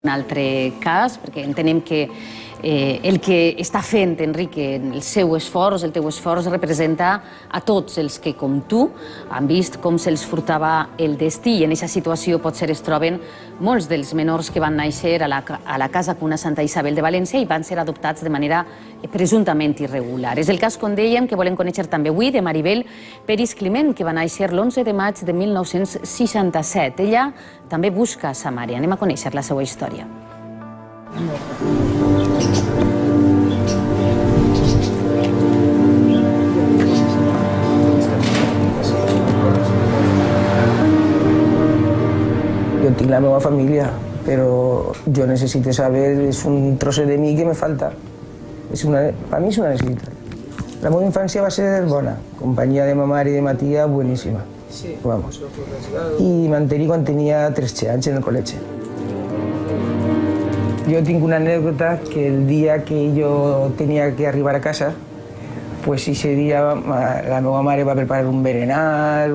Un altre cas, perquè entenem que el que està fent, Enrique, el seu esforç, el teu esforç, representa a tots els que, com tu, han vist com se'ls furtava el destí i en aquesta situació potser es troben molts dels menors que van néixer a la Casa Cuna Santa Isabel de València i van ser adoptats de manera presumptament irregular. És el cas, com dèiem, que volem conèixer també avui de Maribel Peris Climent, que va néixer l'11 de maig de 1967. Ella també busca sa mare. Anem a conèixer la seva història. Jo tinc la meva família, però jo necessito saber, és un trosset de mi que me falta. Per mi és una necessitat. La meva infància va ser bona, companyia de ma mare i de ma tia bueníssima. Vamos. I m'enterí quan tenia 13 anys en el col·legi. Jo tinc una anècdota que el dia que jo tenia que arribar a casa, pues ese dia la meva mare va preparar un berenar,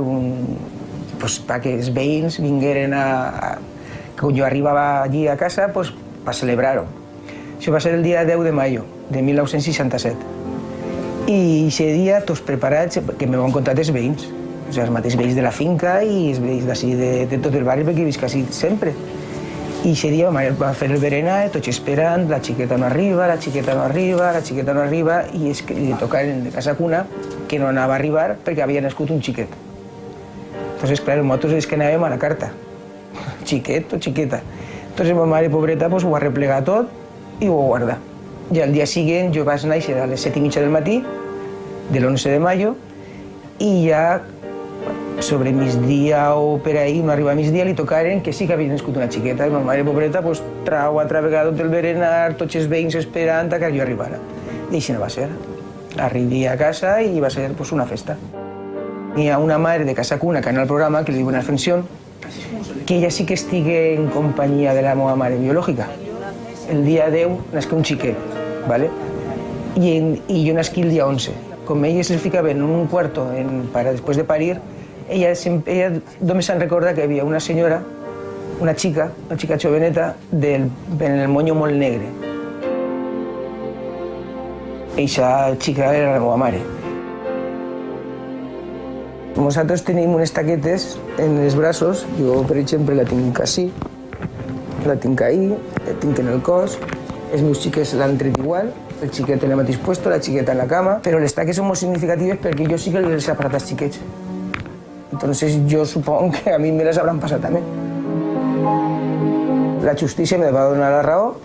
perquè els veïns vingueren quan jo arribava allí a casa per celebrar-ho. Això va ser el dia 10 de maio de 1967. I aquest dia, tots preparats, que me van contar els veïns, els mateixos veïns de la finca i els veïns d'ací de tot el barri, perquè visc així sempre. I aquest dia va fer el berenar, tots esperant, la xiqueta no arriba, la xiqueta no arriba, la xiqueta no arriba, i li tocaren de Casa Cuna que no anava a arribar perquè havia nascut un xiquet. Entonces, claro, nosaltres és que anàvem a la carta, xiquet o xiqueta. Entonces, ma mare, pobreta, ho va replegar tot i ho va guardar. I al dia següent jo vaig néixer a les 7:30 del matí, de l'11 de maio, i ja sobre migdia o per ahir, no arriba a migdia, li tocaren que sí que havia nascut una xiqueta. I ma mare, pobreta, trau altra vegada tot el berenar, tots els veïns esperant que jo arribara. I així no va ser. Arribi a casa i va ser una festa. Hi ha una mare de Casa Cuna que en el programa, que li diuen Ascensión, que ella sí que estigui en companyia de la meva mare biològica. El dia 10 nasqué un xiquet, ¿vale? I jo nasquí el dia 11. Com elles es ficaven en un quarto després de parir, ella només se'n recorda que hi havia una senyora, una xica joveneta, en el monyo molt negre. Eixa xica era la meva mare. Nosaltres tenim unes taquetes en els braços, jo per exemple la tinc així, la tinc ahí, la tinc en el cos, els meus xiquets l'han tret igual, el xiquet en el mateix puesto, la xiqueta en la cama, però les taques són molt significatives perquè jo sí que les he apartat als xiquets. Entonces yo supongo que a mí me las habrán pasado también. La justícia me va donar la raó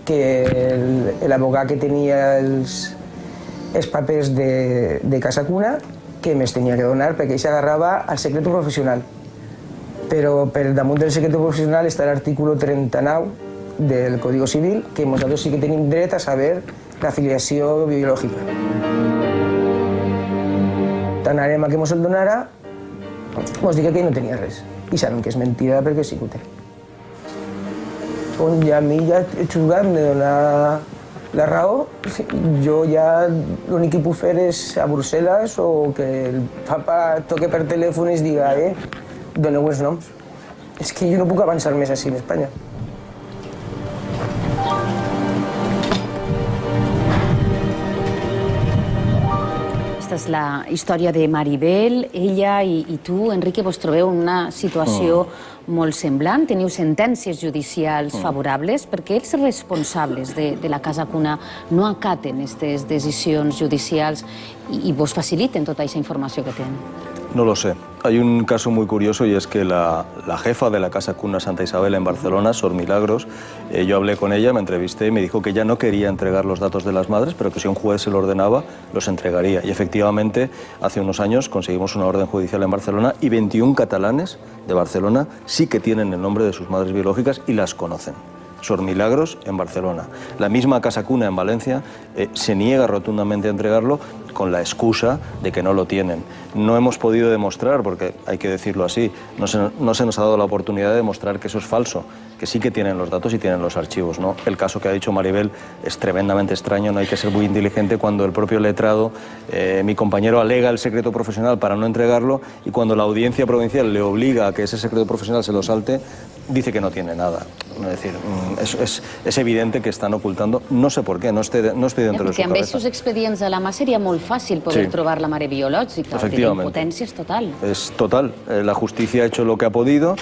que l'abogat que tenia els papers de Casa Cuna que me'ls tenia que donar perquè ell s'agarrava al secret professional. Però per damunt del secret professional està l'artículo 39 del Código Civil, que nosaltres sí que tenim dret a saber la filiació biològica. Anarem a que mos el donara, mos diga que ell no tenia res. I sabem que és mentida perquè sí que ho té. I a mi ja he jugat, me dona la raó. Jo ja l'únic que puc fer és a Brussel·les o que el papa toque per telèfon i es diga doneu els noms. És que jo no puc avançar més així en Espanya. Aquesta és la història de Maribel. Ella i tu, Enrique, vos trobeu en una situació molt semblant. Teniu sentències judicials favorables perquè els responsables de la Casa Cuna no acaten aquestes decisions judicials i vos faciliten tota aquesta informació que tenen. No lo sé. Hay un caso muy curioso y es que la jefa de la Casa Cuna Santa Isabel en Barcelona, Sor Milagros, yo hablé con ella, me entrevisté y me dijo que ya no quería entregar los datos de las madres, pero que si un juez se lo ordenaba, los entregaría. Y efectivamente, hace unos años conseguimos una orden judicial en Barcelona y 21 catalanes de Barcelona sí que tienen el nombre de sus madres biológicas y las conocen. Sor Milagros en Barcelona. La misma Casa Cuna en Valencia se niega rotundamente a entregarlo con la excusa de que no lo tienen. No hemos podido demostrar, porque hay que decirlo así, no se nos ha dado la oportunidad de demostrar que eso es falso, que sí que tienen los datos y tienen los archivos, ¿no? El caso que ha dicho Maribel es tremendamente extraño, no hay que ser muy inteligente cuando el propio letrado, mi compañero, alega el secreto profesional para no entregarlo, y cuando la audiencia provincial le obliga a que ese secreto profesional se lo salte, dice que no tiene nada. Es decir, és evidente que estan ocultando, no sé por què, no estoy dentro de su cabeza. Perquè amb aquests expedients a la mà seria molt fàcil poder trobar la mare biològica. La impotencia es total. Es total. La justicia ha hecho lo que ha podido,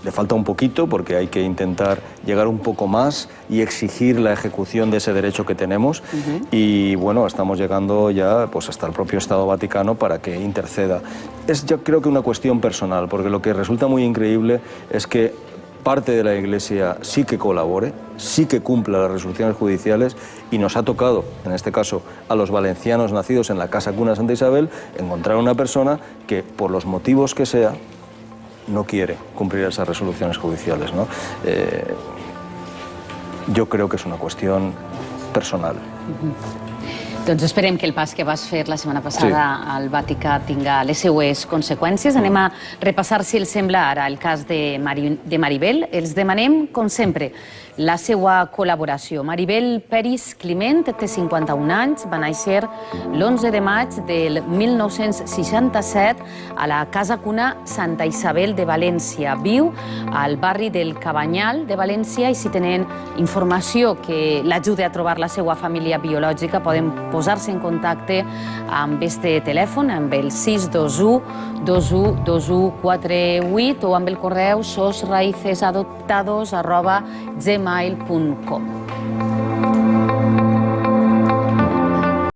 le falta un poquito porque hay que intentar llegar un poco más y exigir la ejecución de ese derecho que tenemos. Y bueno, estamos llegando ya pues hasta el propio Estado Vaticano para que interceda. Es yo creo que una cuestión personal, porque lo que resulta muy increíble es que parte de la Iglesia sí que colabore, sí que cumpla las resoluciones judiciales, y nos ha tocado, en este caso, a los valencianos nacidos en la Casa Cuna Santa Isabel, encontrar una persona que, por los motivos que sea, no quiere cumplir esas resoluciones judiciales, ¿no? Yo creo que es una cuestión personal. Doncs esperem que el pas que vas fer la setmana passada al Vaticà tinga les seues conseqüències. Anem a repassar, si els sembla, ara el cas de Maribel. Els demanem, com sempre, la seva col·laboració. Maribel Peris Climent té 51 anys, va néixer l'11 de maig del 1967 a la Casa Cuna Santa Isabel de València. Viu al barri del Cabanyal de València, i si tenen informació que l'ajuda a trobar la seva família biològica poden posar-se en contacte amb este telèfon, amb el 621 21 21 48, o amb el correu sosraicesadoptados@gmail.com.